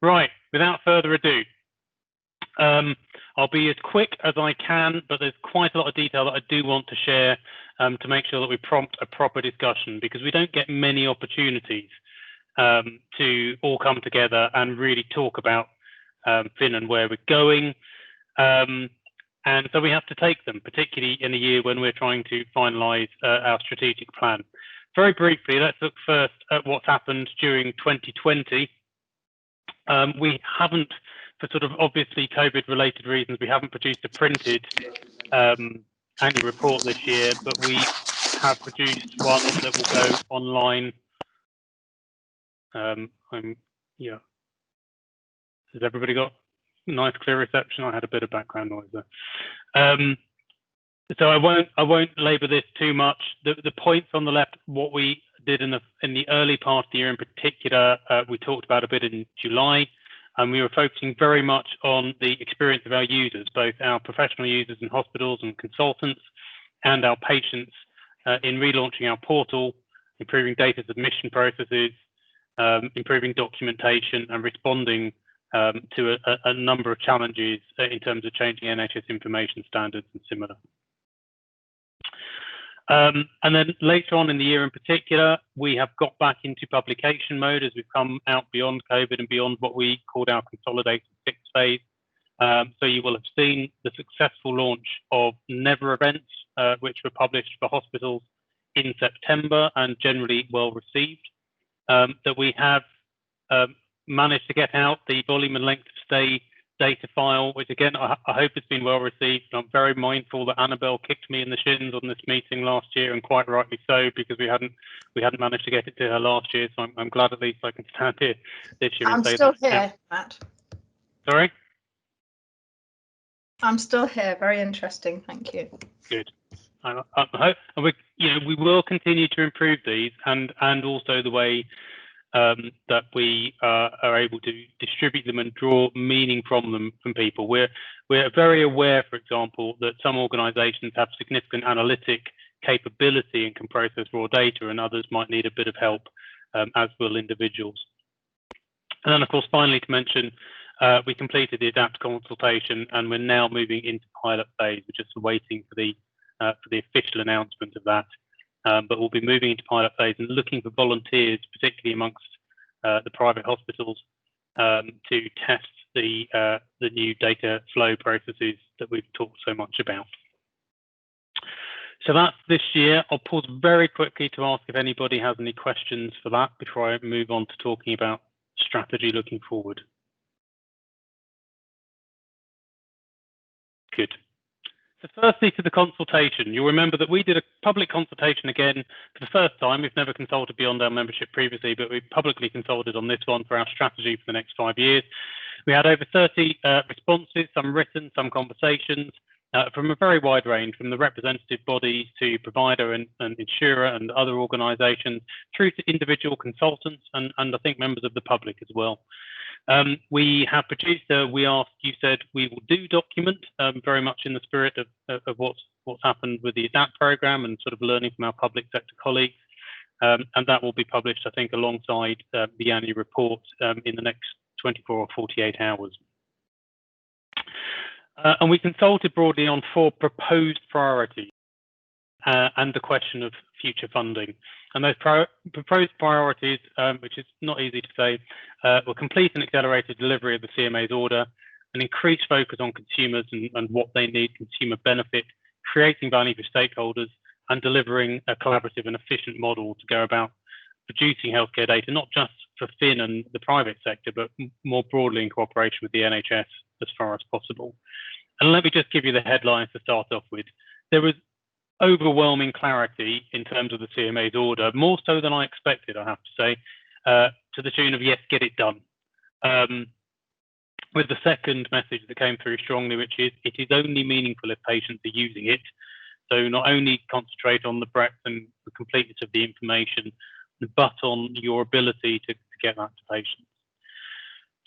Right, without further ado, I'll be as quick as I can, but there's quite a lot of detail that I do want to share to make sure that we prompt a proper discussion, because we don't get many opportunities to all come together and really talk about PHIN and where we're going. And so we have to take them, particularly in a year when we're trying to finalise our strategic plan. Very briefly, let's look first at what's happened during 2020. We haven't, for sort of obviously COVID-related reasons, we haven't produced a printed annual report this year, but we have produced one that will go online. Yeah. Has everybody got nice, clear reception? I had a bit of background noise there. So I won't labour this too much. The points on the left, what we did in the early part of the year in particular, we talked about a bit in July, and we were focusing very much on the experience of our users, both our professional users in hospitals and consultants, and our patients in relaunching our portal, improving data submission processes, improving documentation, and responding to a number of challenges in terms of changing NHS information standards and similar. And then later on in the year in particular, we have got back into publication mode as we've come out beyond COVID and beyond what we called our consolidated fixed phase. So you will have seen the successful launch of Never events, which were published for hospitals in September and generally well received. That we have managed to get out the volume and length of stay data file, which again I hope has been well received. I'm very mindful that Annabelle kicked me in the shins on this meeting last year, and quite rightly so, because we hadn't managed to get it to her last year. So I'm glad at least I can stand here this year. I'm and say still that. here, Matt. Sorry. I'm still here. Very interesting. Thank you. Good. I hope, and we will continue to improve these, and also the way that we are able to distribute them and draw meaning from people. We're very aware, for example, that some organisations have significant analytic capability and can process raw data, and others might need a bit of help, as will individuals. And then, of course, finally to mention, we completed the ADAPT consultation, and we're now moving into pilot phase. We're just waiting for the official announcement of that. But we'll be moving into pilot phase and looking for volunteers, particularly amongst the private hospitals, to test the new data flow processes that we've talked so much about. So that's this year. I'll pause very quickly to ask if anybody has any questions for that before I move on to talking about strategy looking forward. Good. So firstly, to the consultation, you'll remember that we did a public consultation again for the first time. We've never consulted beyond our membership previously, but we publicly consulted on this one for our strategy for the next 5 years. We had over 30 responses, some written, some conversations, from a very wide range, from the representative bodies to provider and insurer and other organisations, through to individual consultants and I think members of the public as well. We have produced we asked, you said we will do document, very much in the spirit of what's happened with the ADAPT programme and sort of learning from our public sector colleagues. And that will be published, I think, alongside the annual report in the next 24 or 48 hours. And we consulted broadly on 4 proposed priorities and the question of future funding. And those proposed priorities, which is not easy to say, were complete and accelerated delivery of the CMA's order, an increased focus on consumers and what they need, consumer benefit, creating value for stakeholders, and delivering a collaborative and efficient model to go about producing healthcare data, not just for PHIN and the private sector, but more broadly in cooperation with the NHS as far as possible. And let me just give you the headlines to start off with. There was overwhelming clarity in terms of the CMA's order, more so than I expected, I have to say, to the tune of yes, get it done. With the second message that came through strongly, which is it is only meaningful if patients are using it. So not only concentrate on the breadth and the completeness of the information, but on your ability to get that to patients.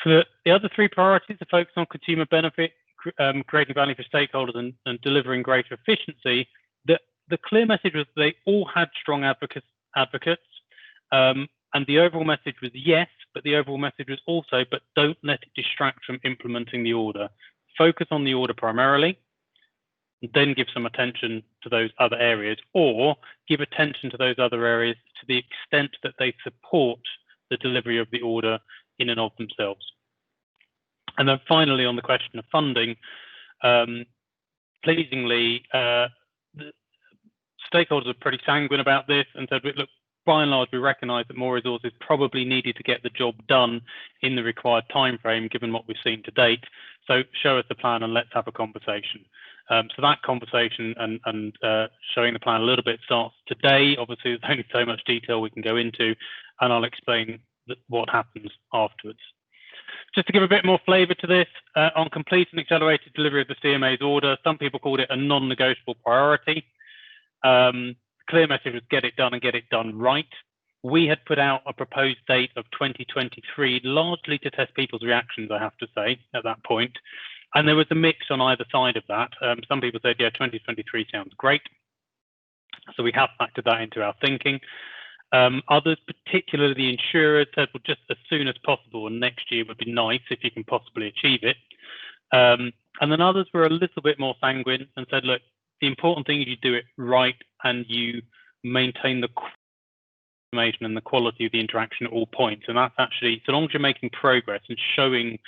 For the other 3 priorities, the focus on consumer benefit, creating value for stakeholders and delivering greater efficiency, the clear message was they all had strong advocates, and And the overall message was yes, but the overall message was also, but don't let it distract from implementing the order. Focus on the order primarily, then give some attention to those other areas, or give attention to those other areas to the extent that they support the delivery of the order in and of themselves. And then finally, on the question of funding, pleasingly, the stakeholders are pretty sanguine about this and said, look, by and large, we recognise that more resources probably needed to get the job done in the required time frame, given what we've seen to date. So show us the plan and let's have a conversation. So that conversation and showing the plan a little bit starts today. Obviously, there's only so much detail we can go into, and I'll explain what happens afterwards. Just to give a bit more flavour to this, on complete and accelerated delivery of the CMA's order, some people called it a non-negotiable priority. Clear message was get it done and get it done right. We had put out a proposed date of 2023, largely to test people's reactions, I have to say, at that point. And there was a mix on either side of that. Some people said, yeah, 2023 sounds great. So we have factored that into our thinking. Others, particularly the insurers, said, well, just as soon as possible, and next year would be nice if you can possibly achieve it. And then others were a little bit more sanguine and said, look, the important thing is you do it right and you maintain the information and the quality of the interaction at all points. And that's actually, so long as you're making progress and showing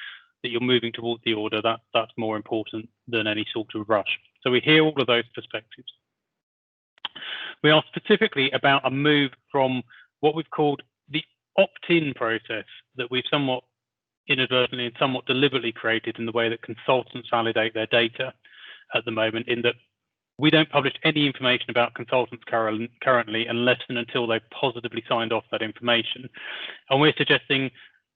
that you're moving towards the order, that's more important than any sort of rush. So we hear all of those perspectives. We are specifically about a move from what we've called the opt-in process that we've somewhat inadvertently and somewhat deliberately created in the way that consultants validate their data at the moment, in that we don't publish any information about consultants currently unless and until they've positively signed off that information. And we're suggesting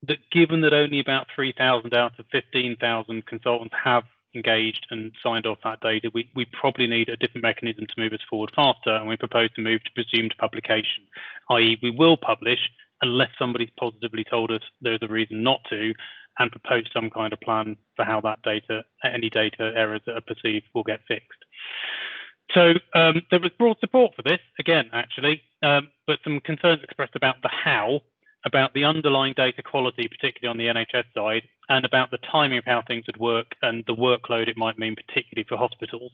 that given that only about 3,000 out of 15,000 consultants have engaged and signed off that data, we probably need a different mechanism to move us forward faster, and we propose to move to presumed publication, i.e. we will publish unless somebody's positively told us there's a reason not to, and propose some kind of plan for how that data, any data errors that are perceived, will get fixed. So there was broad support for this, again, actually, but some concerns expressed about the how, about the underlying data quality, particularly on the NHS side, and about the timing of how things would work and the workload it might mean, particularly for hospitals,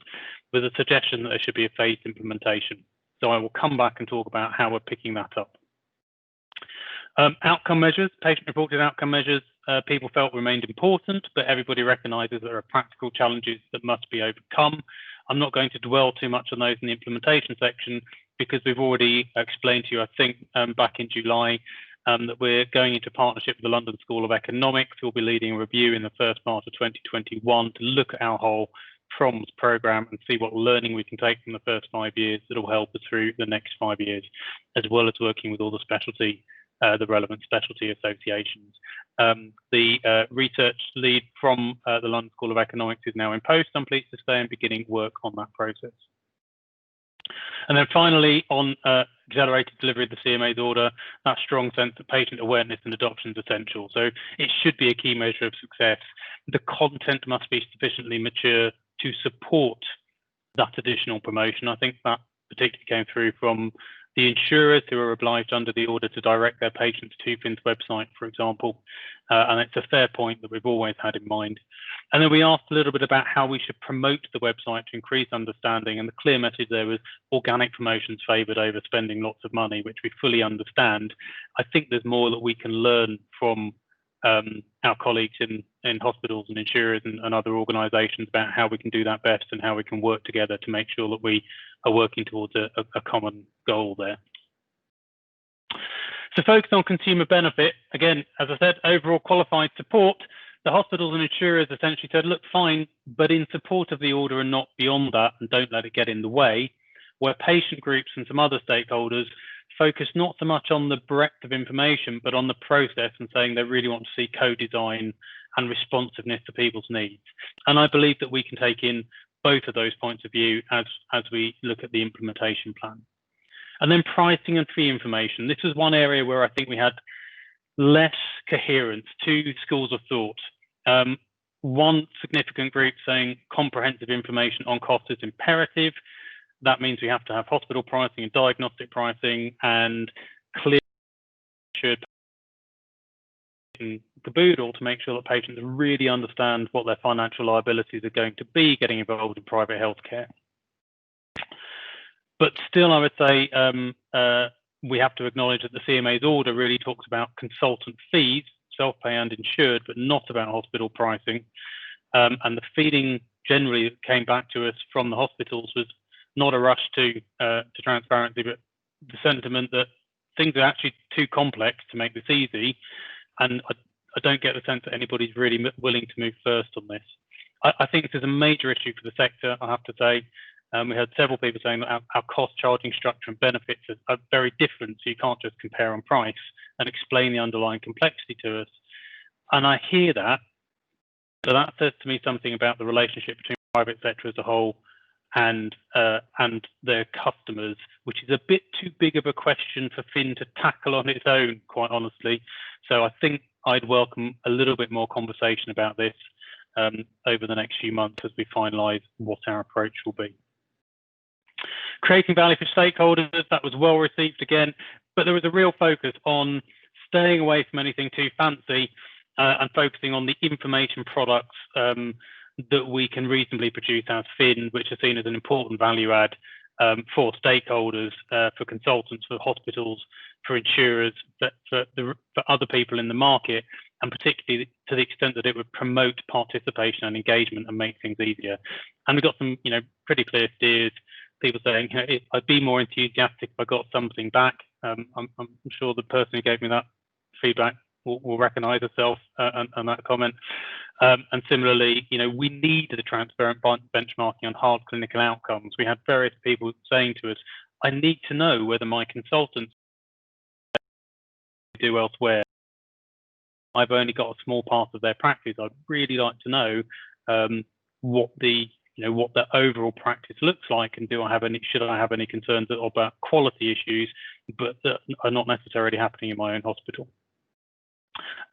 with a suggestion that there should be a phased implementation. So I will come back and talk about how we're picking that up. Outcome measures, patient-reported outcome measures, people felt remained important, but everybody recognises there are practical challenges that must be overcome. I'm not going to dwell too much on those in the implementation section because we've already explained to you, I think, back in July, that we're going into partnership with the London School of Economics, who will be leading a review in the first part of 2021 to look at our whole PROMS programme and see what learning we can take from the first 5 years that will help us through the next 5 years, as well as working with all the specialty, the relevant specialty associations. The research lead from the London School of Economics is now in post, I'm pleased to say, and beginning work on that process. And then finally, on accelerated delivery of the CMA's order, that strong sense that patient awareness and adoption is essential. So it should be a key measure of success. The content must be sufficiently mature to support that additional promotion. I think that particularly came through from the insurers, who are obliged under the order to direct their patients to PHIN's website, for example. And it's a fair point that we've always had in mind. And then we asked a little bit about how we should promote the website to increase understanding. And the clear message there was organic promotions favoured over spending lots of money, which we fully understand. I think there's more that we can learn from our colleagues in hospitals and insurers and other organisations about how we can do that best and how we can work together to make sure that we are working towards a common goal there. So focus on consumer benefit. Again, as I said, overall qualified support. The hospitals and insurers essentially said, look, fine, but in support of the order and not beyond that, and don't let it get in the way, where patient groups and some other stakeholders focus not so much on the breadth of information, but on the process, and saying they really want to see co-design and responsiveness to people's needs. And I believe that we can take in both of those points of view as we look at the implementation plan. And then pricing and fee information. This is one area where I think we had less coherence, two schools of thought. One significant group saying comprehensive information on cost is imperative. That means we have to have hospital pricing and diagnostic pricing and clear should caboodle to make sure that patients really understand what their financial liabilities are going to be getting involved in private healthcare. But still, I would say we have to acknowledge that the CMA's order really talks about consultant fees, self-pay and insured, but not about hospital pricing. And the feeling generally that came back to us from the hospitals was not a rush to transparency, but the sentiment that things are actually too complex to make this easy. And I don't get the sense that anybody's really willing to move first on this. I think this is a major issue for the sector, I have to say. We had several people saying that our cost charging structure and benefits are very different, so you can't just compare on price and explain the underlying complexity to us. And I hear that, but that says to me something about the relationship between the private sector as a whole and their customers, which is a bit too big of a question for PHIN to tackle on its own, quite honestly. So I think I'd welcome a little bit more conversation about this over the next few months as we finalise what our approach will be. Creating value for stakeholders, that was well received again, but there was a real focus on staying away from anything too fancy and focusing on the information products that we can reasonably produce as PHIN, which are seen as an important value add for stakeholders, for consultants, for hospitals, for insurers, for other people in the market, and particularly to the extent that it would promote participation and engagement and make things easier. And we got some, pretty clear steers. People saying, I'd be more enthusiastic if I got something back. I'm sure the person who gave me that feedback will recognise herself and that comment. And similarly, we need the transparent benchmarking on hard clinical outcomes. We had various people saying to us, I need to know whether my consultants do elsewhere. I've only got a small part of their practice. I'd really like to know what the overall practice looks like, and should I have any concerns about quality issues, but that are not necessarily happening in my own hospital.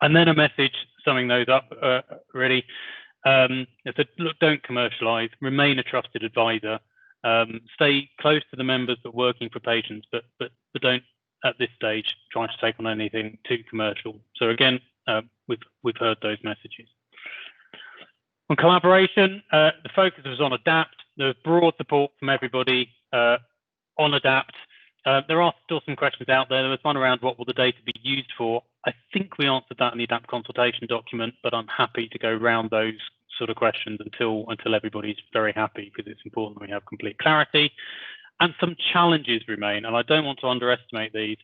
And then a message summing those up really. It said, look, don't commercialise, remain a trusted advisor, stay close to the members but working for patients, but don't at this stage try to take on anything too commercial. So again, we've heard those messages. On collaboration, the focus was on ADAPT. There was broad support from everybody on ADAPT. There are still some questions out there. There was one around what will the data be used for. I think we answered that in the ADAPT consultation document, but I'm happy to go around those sort of questions until everybody's very happy, because it's important that we have complete clarity. And some challenges remain, and I don't want to underestimate these.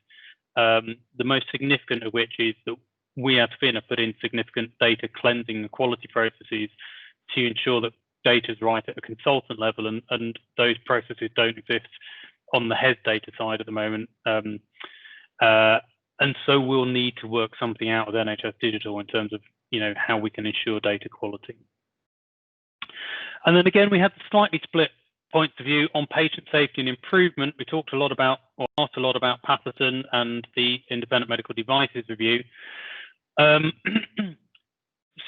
The most significant of which is that we at PHIN have put in significant data cleansing and quality processes to ensure that data is right at a consultant level, and those processes don't exist on the HES data side at the moment. And so we'll need to work something out with NHS Digital in terms of how we can ensure data quality. And then again, we had slightly split points of view on patient safety and improvement. We talked a lot about, or asked a lot about Patterson and the Independent Medical Devices Review.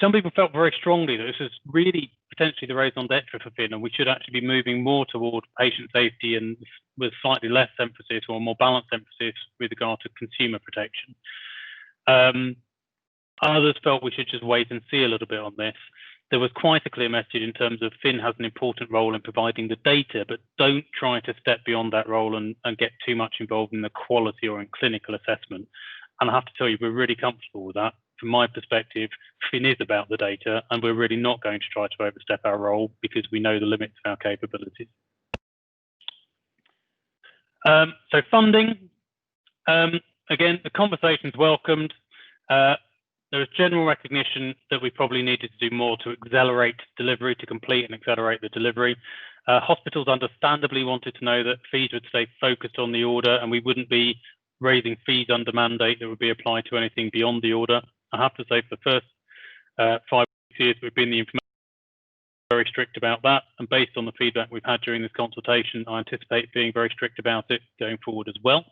Some people felt very strongly that this is really potentially the raison d'etre for PHIN, and we should actually be moving more toward patient safety and with slightly less emphasis, or more balanced emphasis, with regard to consumer protection. Others felt we should just wait and see a little bit on this. There was quite a clear message in terms of PHIN has an important role in providing the data, but don't try to step beyond that role and get too much involved in the quality or in clinical assessment. And I have to tell you, we're really comfortable with that. From my perspective, PHIN is about the data, and we're really not going to try to overstep our role because we know the limits of our capabilities. So funding, again, the conversation's welcomed. There was general recognition that we probably needed to do more to accelerate delivery, to complete and accelerate the delivery. Hospitals understandably wanted to know that fees would stay focused on the order, and we wouldn't be raising fees under mandate that would be applied to anything beyond the order. I have to say, for the first 5 years we've been the information very strict about that, and based on the feedback we've had during this consultation, I anticipate being very strict about it going forward as well.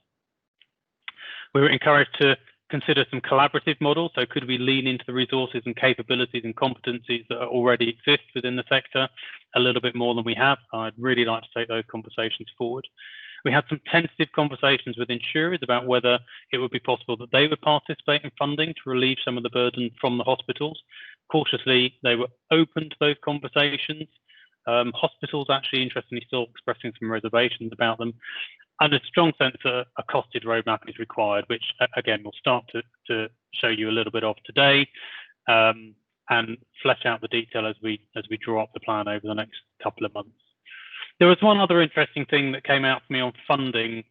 We were encouraged to consider some collaborative models. So could we lean into the resources and capabilities and competencies that already exist within the sector a little bit more than we have? I'd really like to take those conversations forward. We had some tentative conversations with insurers about whether it would be possible that they would participate in funding to relieve some of the burden from the hospitals. Cautiously, they were open to those conversations. Hospitals actually, interestingly, still expressing some reservations about them. And a strong sense that a costed roadmap is required, which, again, we'll start to show you a little bit of today, and flesh out the detail as we draw up the plan over the next couple of months. There was one other interesting thing that came out for me on funding,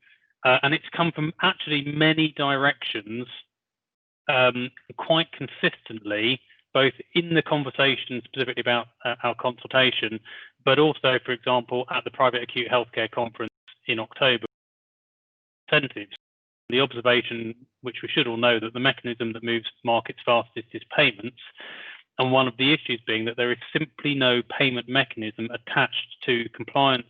and it's come from actually many directions, quite consistently, both in the conversation specifically about our consultation, but also, for example, at the Private Acute Healthcare Conference in October. Incentives. The observation, which we should all know, that the mechanism that moves markets fastest is payments, and one of the issues being that there is simply no payment mechanism attached to compliance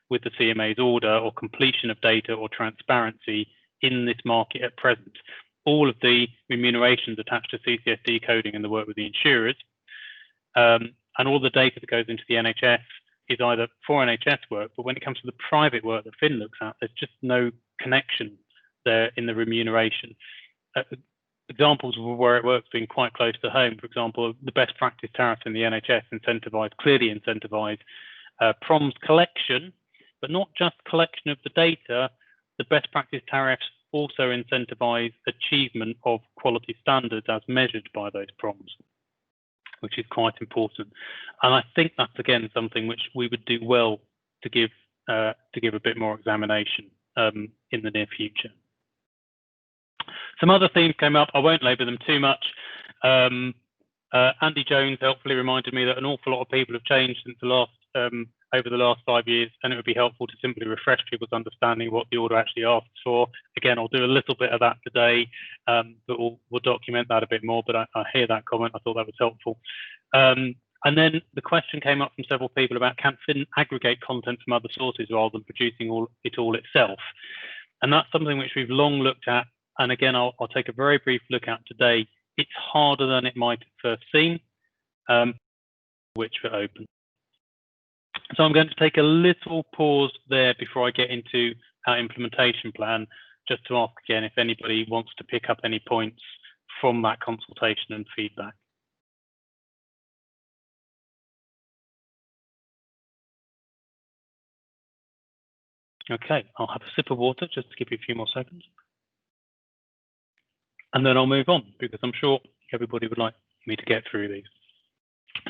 with the CMA's order or completion of data or transparency in this market at present. All of the remunerations attached to CCSD coding and the work with the insurers, and all the data that goes into the NHS is either for NHS work, but when it comes to the private work that PHIN looks at, there's just no connection there in the remuneration. Examples of where it works being quite close to home, for example, the best practice tariffs in the NHS clearly incentivize PROMS collection, but not just collection of the data. The best practice tariffs also incentivize achievement of quality standards as measured by those PROMS, which is quite important. And I think that's, again, something which we would do well to give a bit more examination in the near future. Some other themes came up. I won't labour them too much. Andy Jones helpfully reminded me that an awful lot of people have changed since the last over the last 5 years, and it would be helpful to simply refresh people's understanding of what the order actually asks for. Again, I'll do a little bit of that today, but we'll document that a bit more. But I hear that comment. I thought that was helpful. And then the question came up from several people about, can PHIN aggregate content from other sources rather than producing it all itself? And that's something which we've long looked at. And again, I'll take a very brief look at today. It's harder than it might have first seem, which we're open. So I'm going to take a little pause there before I get into our implementation plan, just to ask again if anybody wants to pick up any points from that consultation and feedback. Okay, I'll have a sip of water just to give you a few more seconds. And then I'll move on, because I'm sure everybody would like me to get through these.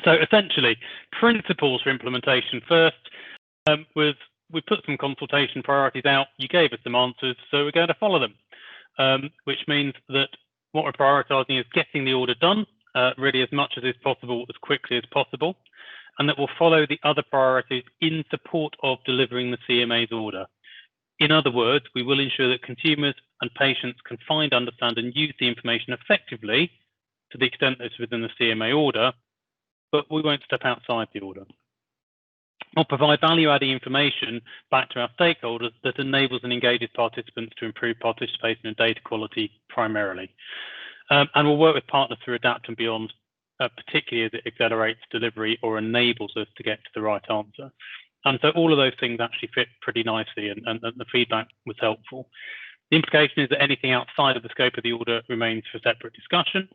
So essentially, principles for implementation first was we put some consultation priorities out. You gave us some answers, so we're going to follow them, which means that what we're prioritising is getting the order done, really as much as is possible, as quickly as possible, and that will follow the other priorities in support of delivering the CMA's order. In other words, we will ensure that consumers and patients can find, understand, and use the information effectively to the extent that's within the CMA order, but we won't step outside the order. We'll provide value-adding information back to our stakeholders that enables and engages participants to improve participation and data quality primarily. And we'll work with partners through Adapt and Beyond, particularly as it accelerates delivery or enables us to get to the right answer. And so all of those things actually fit pretty nicely, and the feedback was helpful. The implication is that anything outside of the scope of the order remains for separate discussion.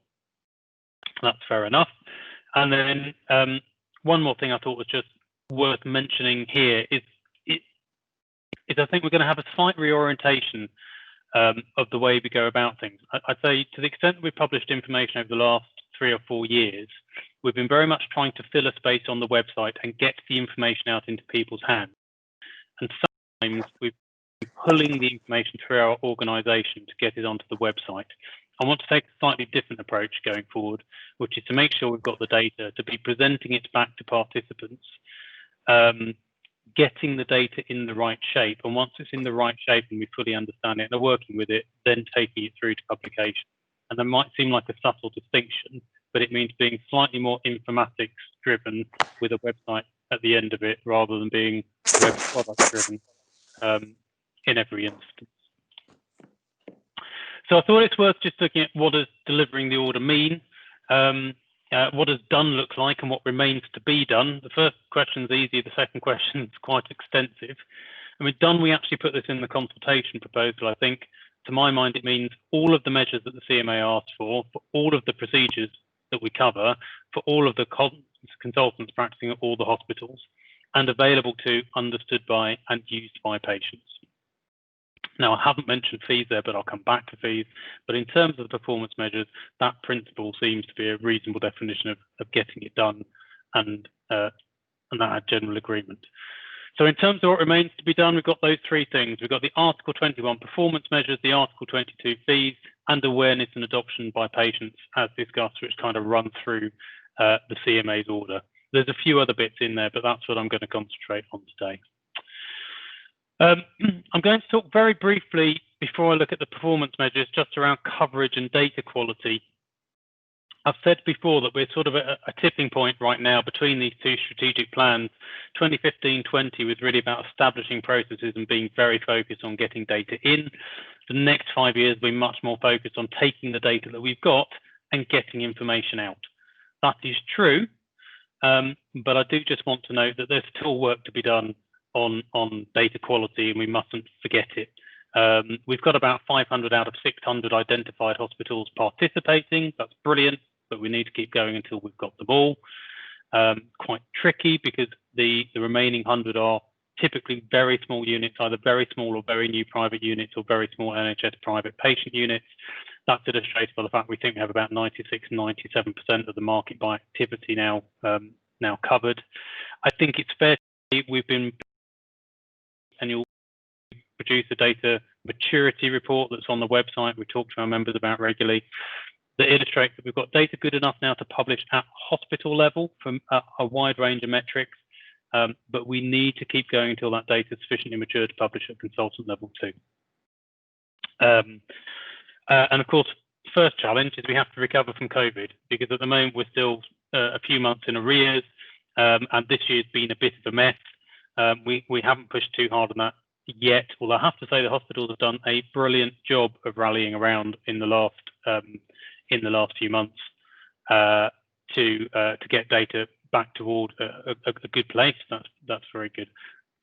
That's fair enough. And then one more thing I thought was just worth mentioning here is I think we're going to have a slight reorientation of the way we go about things. I'd say to the extent that we've published information over the last 3 or 4 years, we've been very much trying to fill a space on the website and get the information out into people's hands. And sometimes we've been pulling the information through our organisation to get it onto the website. I want to take a slightly different approach going forward, which is to make sure we've got the data, to be presenting it back to participants, getting the data in the right shape. And once it's in the right shape and we fully understand it and are working with it, then taking it through to publication. And that might seem like a subtle distinction, but it means being slightly more informatics driven with a website at the end of it, rather than being web product driven in every instance. So I thought it's worth just looking at what does delivering the order mean, what does done look like, and what remains to be done. The first question is easy, the second question is quite extensive. I mean, done, we actually put this in the consultation proposal. I think, to my mind, it means all of the measures that the CMA asked for all of the procedures that we cover, for all of the consultants practicing at all the hospitals, and available to, understood by, and used by patients. Now, I haven't mentioned fees there, but I'll come back to fees. But in terms of the performance measures, that principle seems to be a reasonable definition of getting it done, and that had general agreement. So in terms of what remains to be done, we've got those three things. We've got the Article 21 performance measures, the Article 22 fees, and awareness and adoption by patients, as discussed, which kind of run through the CMA's order. There's a few other bits in there, but that's what I'm going to concentrate on today. I'm going to talk very briefly, before I look at the performance measures, just around coverage and data quality. I've said before that we're sort of at a tipping point right now between these two strategic plans. 2015-20 was really about establishing processes and being very focused on getting data in. The next 5 years will be much more focused on taking the data that we've got and getting information out. That is true, but I do just want to note that there's still work to be done on data quality, and we mustn't forget it. We've got about 500 out of 600 identified hospitals participating. That's brilliant, but we need to keep going until we've got them all. Quite tricky because the remaining 100 are typically very small units, either very small or very new private units or very small NHS private patient units. That's illustrated by the fact we think we have about 96, 97% of the market by activity now covered. I think it's fair to say we've been, and you'll produce a data maturity report that's on the website we talk to our members about regularly, that illustrates that we've got data good enough now to publish at hospital level from a wide range of metrics, but we need to keep going until that data is sufficiently mature to publish at consultant level too. And of course, first challenge is we have to recover from COVID, because at the moment we're still a few months in arrears, and this year's been a bit of a mess. We haven't pushed too hard on that yet. Well, I have to say the hospitals have done a brilliant job of rallying around in the last few months to get data back toward a good place. That's very good.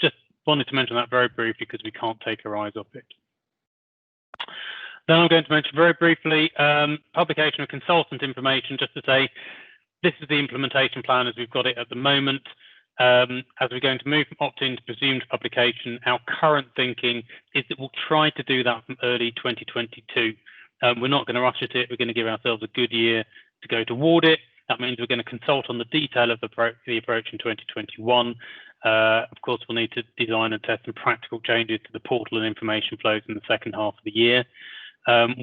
Just wanted to mention that very briefly because we can't take our eyes off it. Then I'm going to mention very briefly publication of consultant information, just to say this is the implementation plan as we've got it at the moment. As we're going to move from opt-in to presumed publication, our current thinking is that we'll try to do that from early 2022. We're not going to rush at it. We're going to give ourselves a good year to go toward it. That means we're going to consult on the detail of the approach in 2021. Of course, we'll need to design and test some practical changes to the portal and information flows in the second half of the year.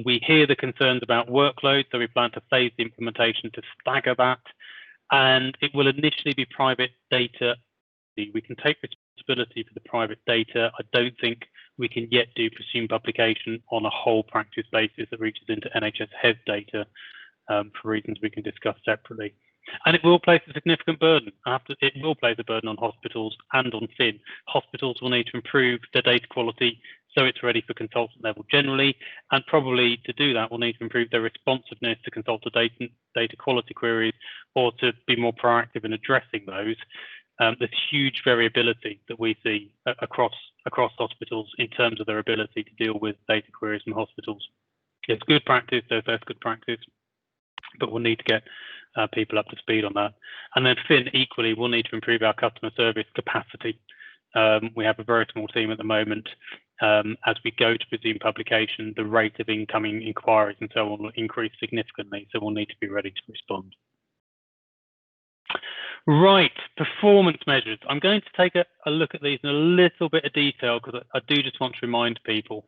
We hear the concerns about workload, so we plan to phase the implementation to stagger that. And it will initially be private data. We can take responsibility for the private data. I don't think we can yet do presumed publication on a whole practice basis that reaches into NHS health data for reasons we can discuss separately. And it will place a significant burden. It will place a burden on hospitals and on PHIN. Hospitals will need to improve their data quality so it's ready for consultant level generally, and probably to do that we'll need to improve their responsiveness to consultant data quality queries, or to be more proactive in addressing those. There's huge variability that we see across hospitals in terms of their ability to deal with data queries from hospitals. There's good practice, there's less good practice, but we'll need to get people up to speed on that. And then PHIN equally will need to improve our customer service capacity. We have a very small team at the moment. As we go to presumed publication, the rate of incoming inquiries and so on will increase significantly, so we'll need to be ready to respond. Right, performance measures. I'm going to take a look at these in a little bit of detail because I do just want to remind people.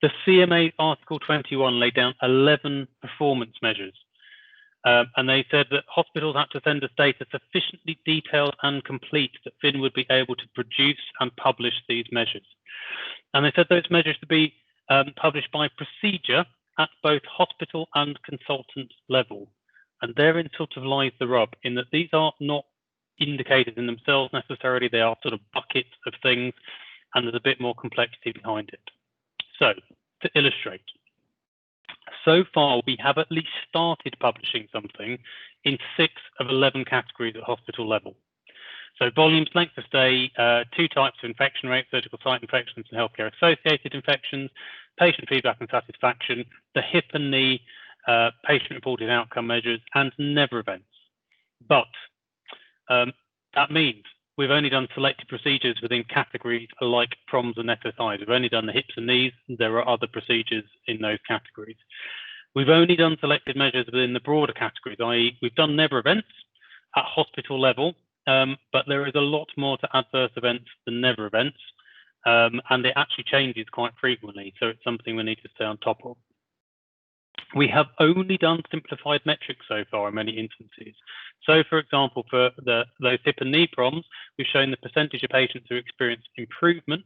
The CMA Article 21 laid down 11 performance measures. And they said that hospitals had to send us data sufficiently detailed and complete that PHIN would be able to produce and publish these measures. And they said those measures to be published by procedure at both hospital and consultant level. And therein sort of lies the rub, in that these are not indicators in themselves necessarily. They are sort of buckets of things, and there's a bit more complexity behind it. So, to illustrate, so far we have at least started publishing something in 6 of 11 categories at hospital level. So volumes, length of stay, two types of infection rates, surgical site infections and healthcare associated infections, patient feedback and satisfaction, the hip and knee patient reported outcome measures, and never events. But that means we've only done selected procedures within categories like PROMs and SSIs. We've only done the hips and knees. There are other procedures in those categories. We've only done selected measures within the broader categories, i.e. we've done never events at hospital level, but there is a lot more to adverse events than never events, and it actually changes quite frequently, so it's something we need to stay on top of. We have only done simplified metrics so far in many instances. So, for example, for those hip and knee PROMs, we've shown the percentage of patients who experience improvement,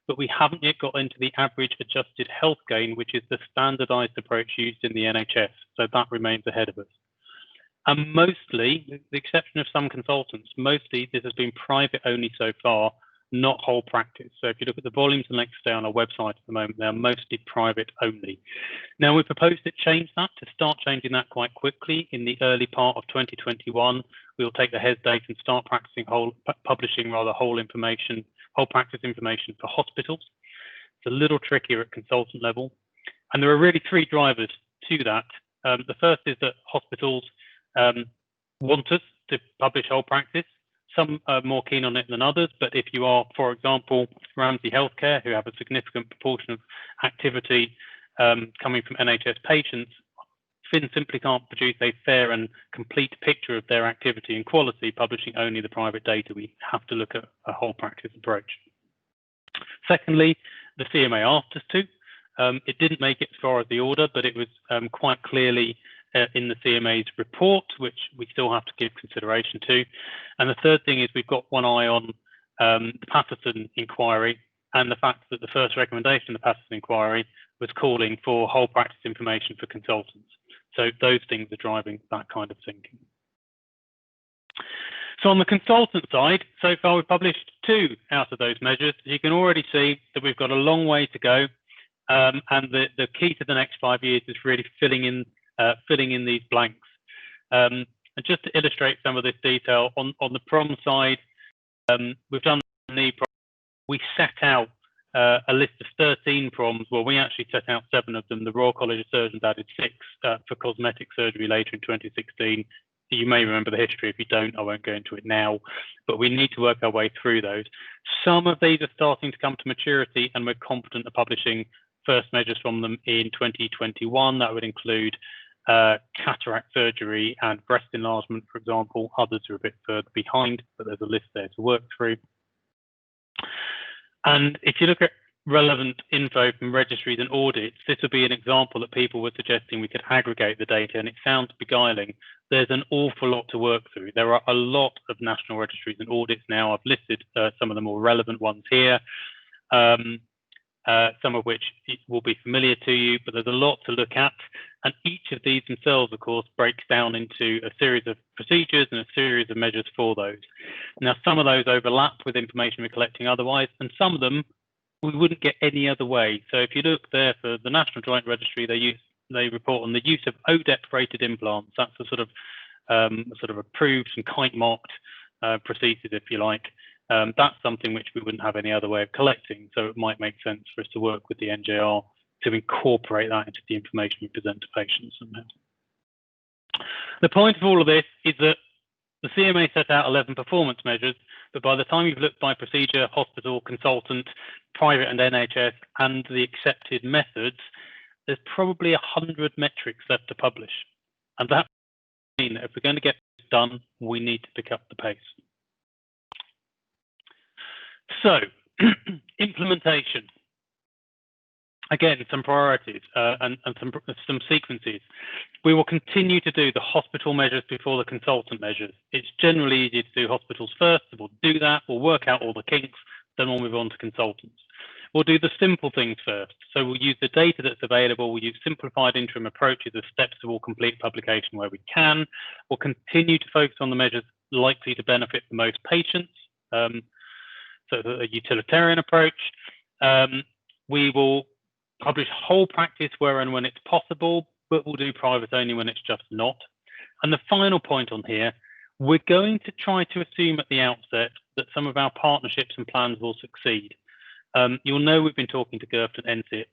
but we haven't yet got into the average adjusted health gain, which is the standardized approach used in the NHS. So that remains ahead of us. And mostly, with the exception of some consultants, mostly this has been private only so far, not whole practice. So if you look at the volumes and length of stay on our website at the moment, they're mostly private only. Now we propose to change that, to start changing that quite quickly in the early part of 2021. We'll take the HES data and start publishing whole practice information for hospitals. It's a little trickier at consultant level. And there are really three drivers to that. The first is that hospitals want us to publish whole practice. Some are more keen on it than others, but if you are, for example, Ramsay Healthcare, who have a significant proportion of activity coming from NHS patients, PHIN simply can't produce a fair and complete picture of their activity and quality, publishing only the private data. We have to look at a whole practice approach. Secondly, the CMA asked us to. It didn't make it as far as the order, but it was quite clearly in the CMA's report, which we still have to give consideration to. And the third thing is we've got one eye on the Patterson inquiry and the fact that the first recommendation of the Patterson inquiry was calling for whole practice information for consultants. So those things are driving that kind of thinking. So on the consultant side, so far we've published 2 out of those measures. You can already see that we've got a long way to go. And the key to the next 5 years is really filling in these blanks. And just to illustrate some of this detail, on the PROM side, we've done the knee PROM. We set out a list of 13 PROMs. Well, we actually set out 7 of them. The Royal College of Surgeons added 6 for cosmetic surgery later in 2016. You may remember the history. If you don't, I won't go into it now, but we need to work our way through those. Some of these are starting to come to maturity, and we're confident of publishing first measures from them in 2021. That would include cataract surgery and breast enlargement, for example. Others are a bit further behind, but there's a list there to work through. And if you look at relevant info from registries and audits, this would be an example that people were suggesting we could aggregate the data, and it sounds beguiling. There's an awful lot to work through. There are a lot of national registries and audits now. I've listed some of the more relevant ones here, some of which will be familiar to you, but there's a lot to look at. And each of these themselves, of course, breaks down into a series of procedures and a series of measures for those. Now, some of those overlap with information we're collecting otherwise, and some of them we wouldn't get any other way. So if you look there for the National Joint Registry, they report on the use of ODEP-rated implants. That's a sort of approved and kite-marked prosthesis, if you like. That's something which we wouldn't have any other way of collecting. So it might make sense for us to work with the NJR to incorporate that into the information we present to patients somehow. The point of all of this is that the CMA set out 11 performance measures, but by the time you've looked by procedure, hospital, consultant, private and NHS, and the accepted methods, there's probably 100 metrics left to publish. And that means that if we're going to get this done, we need to pick up the pace. So, implementation. Again, some priorities and some sequences. We will continue to do the hospital measures before the consultant measures. It's generally easier to do hospitals first. We'll do that. We'll work out all the kinks. Then we'll move on to consultants. We'll do the simple things first. So we'll use the data that's available. We'll use simplified interim approaches as steps toward complete publication where we can. We'll continue to focus on the measures likely to benefit the most patients. So a utilitarian approach. We will publish whole practice where and when it's possible, but we'll do private only when it's just not. And the final point on here, We're going to try to assume at the outset that some of our partnerships and plans will succeed. You'll know we've been talking to GIRFT and NCIP.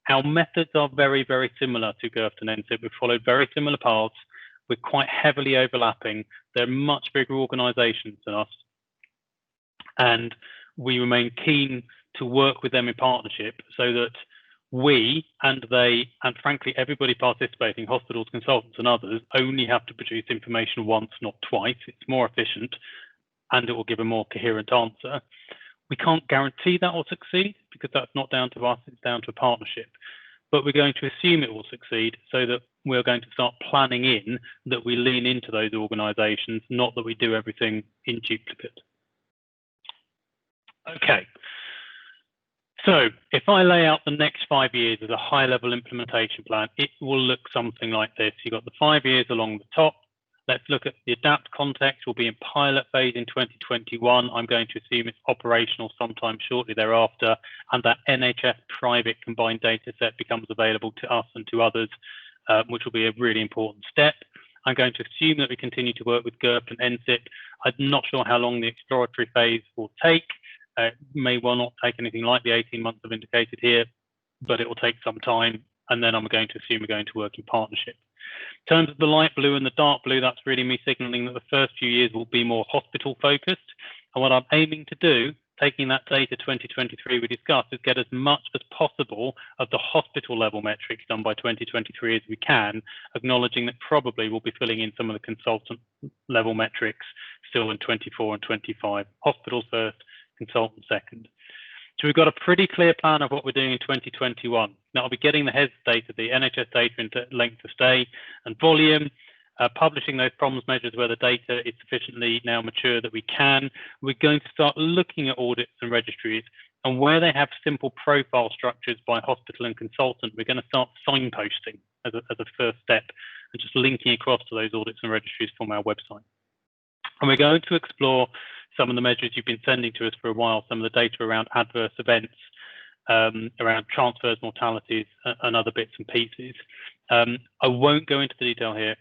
Our methods are very, very similar to GIRFT and NCIP. We've followed very similar paths. We're quite heavily overlapping. They're much bigger organisations than us. And we remain keen to work with them in partnership so that we and they, and frankly, everybody participating, hospitals, consultants and others, only have to produce information once, not twice. It's more efficient and it will give a more coherent answer. We can't guarantee that will succeed because that's not down to us, it's down to a partnership. But we're going to assume it will succeed so that we're going to start planning in that we lean into those organisations, not that we do everything in duplicate. Okay. So if I lay out the next 5 years as a high-level implementation plan, it will look something like this. You've got the 5 years along the top. Let's look at the ADAPT context. We'll be in pilot phase in 2021. I'm going to assume it's operational sometime shortly thereafter, and that NHS private combined data set becomes available to us and to others, which will be a really important step. I'm going to assume that we continue to work with GIRFT and NCIP. I'm not sure how long the exploratory phase will take. It may well not take anything like the 18 months I've indicated here, but it will take some time. And then I'm going to assume we're going to work in partnership. In terms of the light blue and the dark blue, that's really me signaling that the first few years will be more hospital focused. And what I'm aiming to do, taking that data 2023 we discussed, is get as much as possible of the hospital level metrics done by 2023 as we can, acknowledging that probably we'll be filling in some of the consultant level metrics still in 24 and 25. Hospitals first, consultant second. So we've got a pretty clear plan of what we're doing in 2021. Now I'll be getting the HES data, the NHS data into length of stay and volume, publishing those problems measures where the data is sufficiently now mature that we can. We're going to start looking at audits and registries, and where they have simple profile structures by hospital and consultant, we're going to start signposting as a first step and just linking across to those audits and registries from our website. And we're going to explore some of the measures you've been sending to us for a while, some of the data around adverse events, around transfers, mortalities, and other bits and pieces. I won't go into the detail here.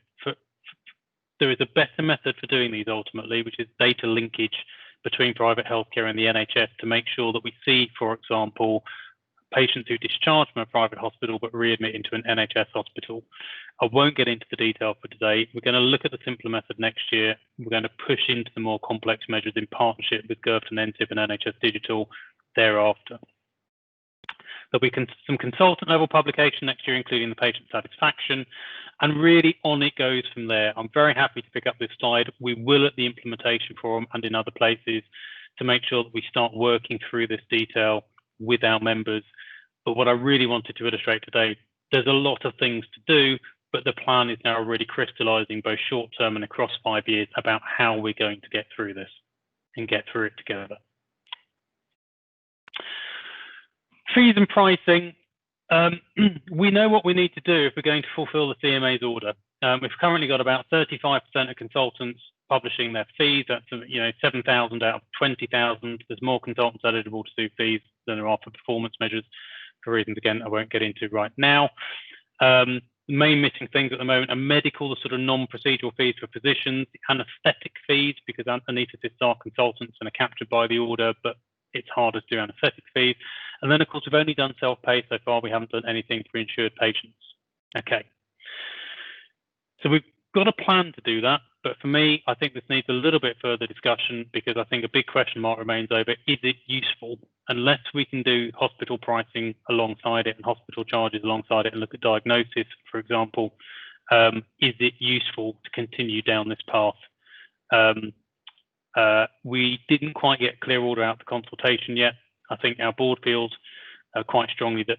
There is a better method for doing these ultimately, which is data linkage between private healthcare and the NHS to make sure that we see, for example, patients who discharge from a private hospital but readmit into an NHS hospital. I won't get into the detail for today. We're going to look at the simpler method next year. We're going to push into the more complex measures in partnership with GIRFT and NCIP and NHS Digital thereafter. There'll be some consultant level publication next year, including the patient satisfaction, and really on it goes from there. I'm very happy to pick up this slide. We will at the implementation forum and in other places to make sure that we start working through this detail with our members. But what I really wanted to illustrate today, there's a lot of things to do, but the plan is now really crystallizing both short term and across 5 years about how we're going to get through this and get through it together. Fees and pricing. We know what we need to do if we're going to fulfill the CMA's order. We've currently got about 35% of consultants publishing their fees. That's 7,000 out of 20,000. There's more consultants eligible to do fees than there are for performance measures, for reasons again I won't get into right now. The main missing things at the moment are medical, the sort of non-procedural fees for physicians, anaesthetic fees, because anaesthetists are consultants and are captured by the order, but it's harder to do anaesthetic fees. And then, of course, we've only done self-pay so far. We haven't done anything for insured patients. Okay. So we've got a plan to do that. But for me, I think this needs a little bit further discussion because I think a big question mark remains over, is it useful? Unless we can do hospital pricing alongside it and hospital charges alongside it and look at diagnosis, for example, is it useful to continue down this path? We didn't quite get clear order out the consultation yet. I think our board feels quite strongly that,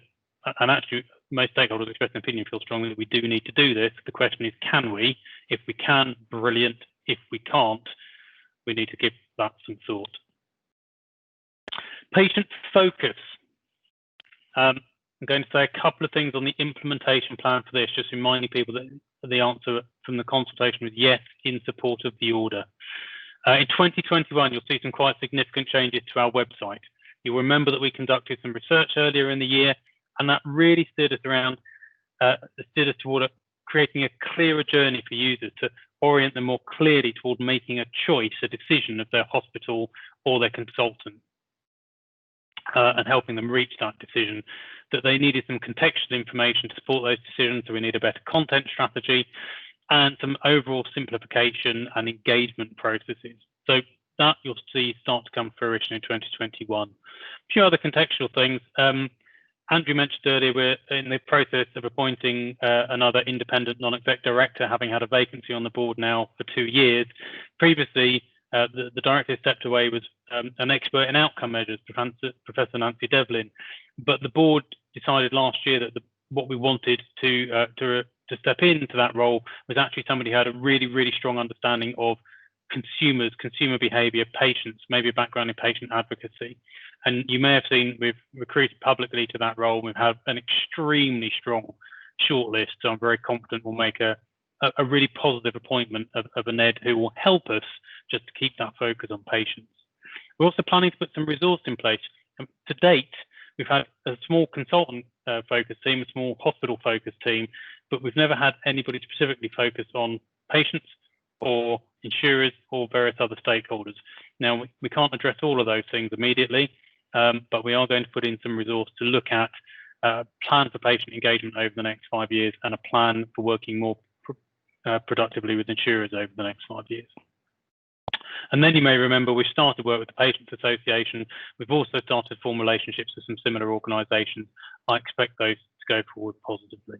and actually most stakeholders express an opinion, feel strongly that we do need to do this. The question is, can we? If we can, brilliant. If we can't, we need to give that some thought. Patient focus. I'm going to say a couple of things on the implementation plan for this, just reminding people that the answer from the consultation was yes, in support of the order. In 2021, you'll see some quite significant changes to our website. You'll remember that we conducted some research earlier in the year, and that really steered us toward creating a clearer journey for users to orient them more clearly toward making a choice, a decision of their hospital or their consultant, and helping them reach that decision, that they needed some contextual information to support those decisions, so we need a better content strategy and some overall simplification and engagement processes. So that you'll see start to come to fruition in 2021. A few other contextual things. Andrew mentioned earlier, we're in the process of appointing another independent non-exec director, having had a vacancy on the board now for 2 years. Previously, the director who stepped away was an expert in outcome measures, Professor Nancy Devlin, but the board decided last year that what we wanted to step into that role was actually somebody who had a really, really strong understanding of consumers, consumer behavior, patients, maybe a background in patient advocacy. And you may have seen we've recruited publicly to that role. We've had an extremely strong shortlist, so I'm very confident we'll make a really positive appointment of a NED who will help us just to keep that focus on patients. We're also planning to put some resource in place. To date, we've had a small consultant focused team, a small hospital focused team, but we've never had anybody specifically focused on patients or insurers or various other stakeholders. Now, we can't address all of those things immediately, but we are going to put in some resource to look at a plan for patient engagement over the next 5 years and a plan for working more productively with insurers over the next 5 years. And then you may remember we started work with the Patients Association. We've also started to form relationships with some similar organisations. I expect those to go forward positively.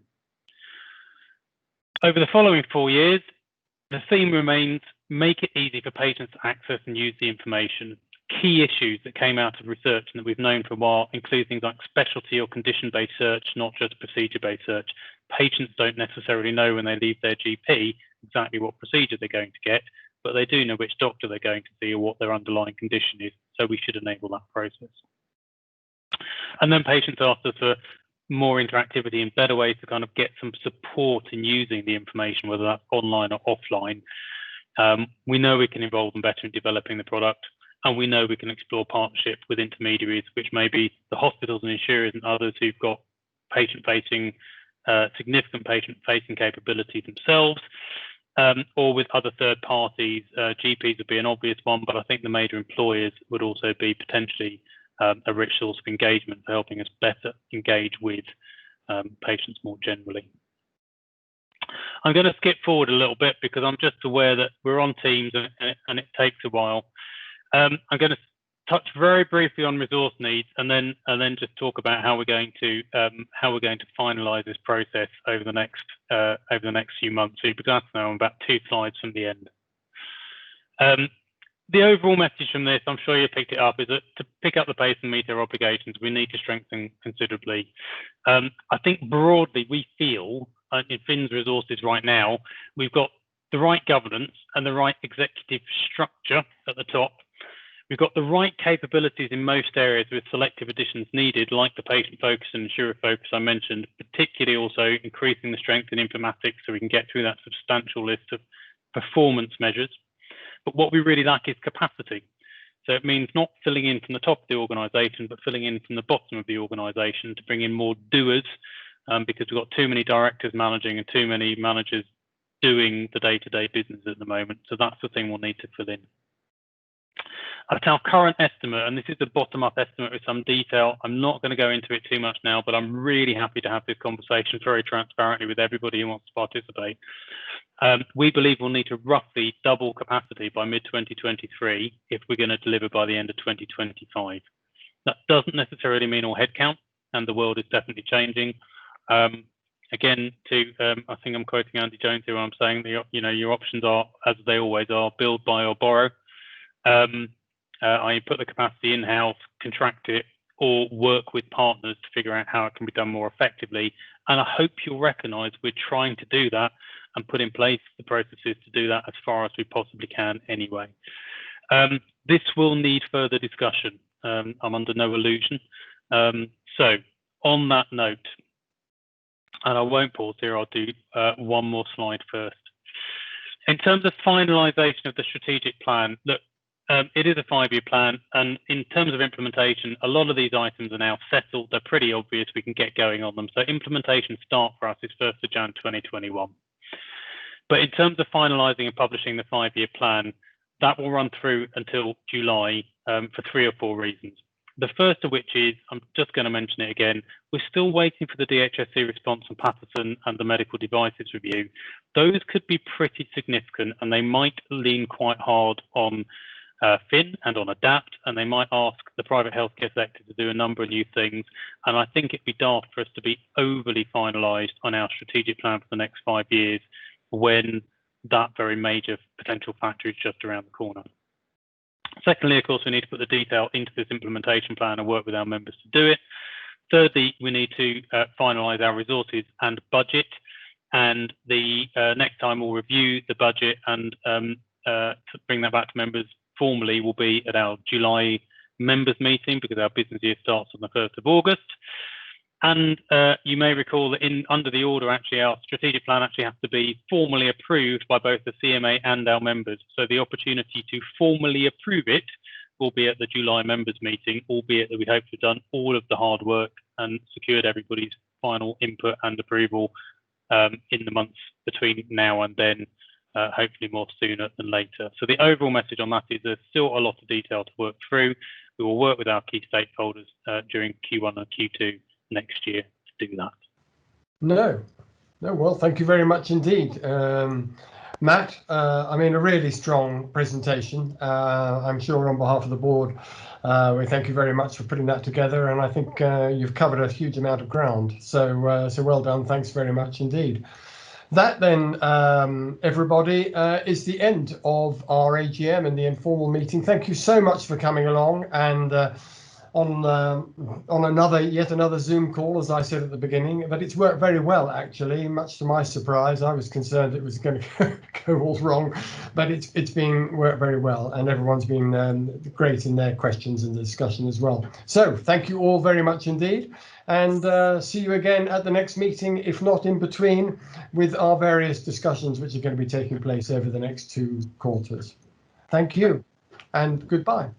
Over the following 4 years, the theme remains make it easy for patients to access and use the information. Key issues that came out of research and that we've known for a while include things like specialty or condition-based search, not just procedure-based search. Patients don't necessarily know when they leave their GP exactly what procedure they're going to get, but they do know which doctor they're going to see or what their underlying condition is, so we should enable that process. And then patients asked us for more interactivity and better ways to kind of get some support in using the information, whether that's online or offline. We know we can involve them better in developing the product, and we know we can explore partnership with intermediaries, which may be the hospitals and insurers and others who've got patient-facing, significant patient-facing capability themselves, or with other third parties. GPs would be an obvious one, but I think the major employers would also be potentially a rich source of engagement for helping us better engage with patients more generally. I'm going to skip forward a little bit because I'm just aware that we're on Teams and it takes a while. I'm going to touch very briefly on resource needs and then just talk about how we're going to finalise this process over the next few months. So you've got to know I'm about 2 slides from the end. The overall message from this, I'm sure you picked it up, is that to pick up the pace and meet our obligations, we need to strengthen considerably. I think broadly we feel in PHIN's resources right now, we've got the right governance and the right executive structure at the top. We've got the right capabilities in most areas with selective additions needed, like the patient focus and insurer focus I mentioned, particularly also increasing the strength in informatics so we can get through that substantial list of performance measures. But what we really lack is capacity. So it means not filling in from the top of the organisation, but filling in from the bottom of the organisation to bring in more doers, because we've got too many directors managing and too many managers doing the day-to-day business at the moment. So that's the thing we'll need to fill in. At our current estimate, and this is a bottom-up estimate with some detail, I'm not going to go into it too much now, but I'm really happy to have this conversation very transparently with everybody who wants to participate. We believe we'll need to roughly double capacity by mid-2023 if we're going to deliver by the end of 2025. That doesn't necessarily mean all headcount, and the world is definitely changing. Again, I think I'm quoting Andy Jones here. I'm saying that your options are, as they always are, build, buy, or borrow. I put the capacity in-house, contract it, or work with partners to figure out how it can be done more effectively. And I hope you'll recognise we're trying to do that and put in place the processes to do that as far as we possibly can anyway. This will need further discussion. I'm under no illusion. So on that note, and I won't pause here, I'll do one more slide first. In terms of finalisation of the strategic plan, look, it is a 5-year plan, and in terms of implementation, a lot of these items are now settled. They're pretty obvious. We can get going on them. So implementation start for us is 1st of Jan 2021. But in terms of finalising and publishing the 5-year plan, that will run through until July for 3 or 4 reasons. The first of which is, I'm just going to mention it again, we're still waiting for the DHSC response on Patterson and the medical devices review. Those could be pretty significant, and they might lean quite hard on PHIN and on ADAPT, and they might ask the private healthcare sector to do a number of new things. And I think it'd be daft for us to be overly finalised on our strategic plan for the next 5 years when that very major potential factor is just around the corner. Secondly, of course, we need to put the detail into this implementation plan and work with our members to do it. Thirdly, we need to finalise our resources and budget. And the next time we'll review the budget and to bring that back to members formally will be at our July members meeting, because our business year starts on the 1st of August. And you may recall that under the order, actually, our strategic plan actually has to be formally approved by both the CMA and our members. So the opportunity to formally approve it will be at the July members meeting, albeit that we hope to have done all of the hard work and secured everybody's final input and approval in the months between now and then, hopefully more sooner than later. So the overall message on that is there's still a lot of detail to work through. We will work with our key stakeholders during Q1 and Q2 next year to do that. No, well, thank you very much indeed. Matt, I mean, a really strong presentation. I'm sure on behalf of the board, we thank you very much for putting that together, and I think you've covered a huge amount of ground. So, so well done. Thanks very much indeed. That then, everybody, is the end of our AGM and the informal meeting. Thank you so much for coming along, and on yet another Zoom call, as I said at the beginning, but it's worked very well, actually, much to my surprise. I was concerned it was going to go all wrong, but it's been worked very well, and everyone's been great in their questions and the discussion as well. So thank you all very much indeed, and see you again at the next meeting, if not in between, with our various discussions which are going to be taking place over the next 2 quarters. Thank you and goodbye.